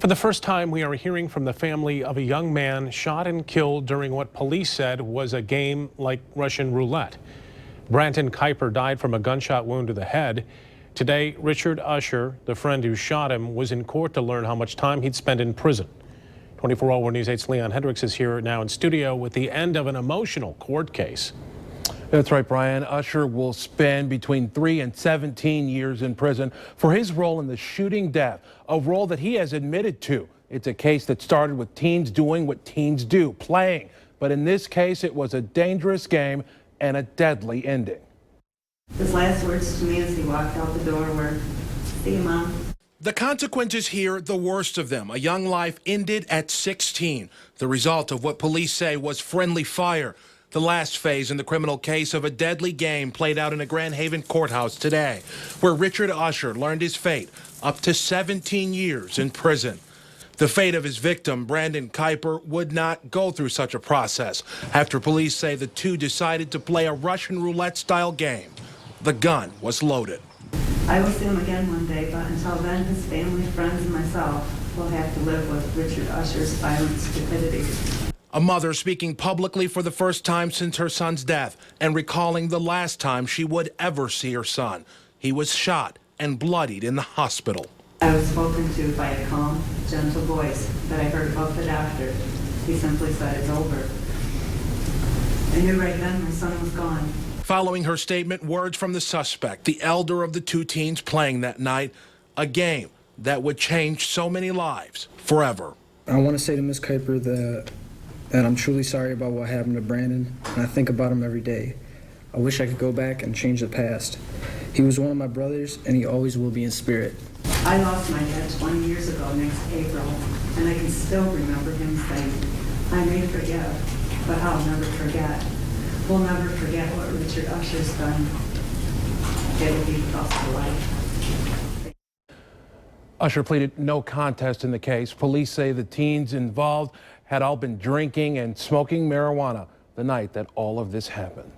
For the first time, we are hearing from the family of a young man shot and killed during what police said was a game like Russian roulette. Brandon Kuiper died from a gunshot wound to the head. Today, Richard Usher, the friend who shot him, was in court to learn how much time he'd spent in prison. 24-Hour News 8's Leon Hendricks is here now in studio with the end of an emotional court case. That's right, Brian. Usher will spend between 3 and 17 years in prison for his role in the shooting death, a role that he has admitted to. It's a case that started with teens doing what teens do, playing. But in this case, it was a dangerous game and a deadly ending. His last words to me as he walked out the door were, "See you, Mom." The consequences here, the worst of them. A young life ended at 16. The result of what police say was friendly fire. The last phase in the criminal case of a deadly game played out in a Grand Haven courthouse today, where Richard Usher learned his fate, up to 17 years in prison. The fate of his victim, Brandon Kuiper, would not go through such a process after police say the two decided to play a Russian roulette-style game. The gun was loaded. I will see him again one day, but until then, his family, friends, and myself will have to live with Richard Usher's violent stupidity. A mother speaking publicly for the first time since her son's death and recalling the last time she would ever see her son. He was shot and bloodied in the hospital. I was spoken to by a calm, gentle voice that I heard above the doctor. He simply said, "It's over." I knew right then my son was gone. Following her statement, words from the suspect, the elder of the two teens playing that night, a game that would change so many lives forever. I want to say to Ms. Kuiper that I'm truly sorry about what happened to Brandon, and I think about him every day. I wish I could go back and change the past. He was one of my brothers, and he always will be in spirit. I lost my dad 20 years ago next April, and I can still remember him saying, "I may forget, but I'll never forget." We'll never forget what Richard Usher's done. It will be the cost of life. Usher pleaded no contest in the case. Police say the teens involved had all been drinking and smoking marijuana the night that all of this happened.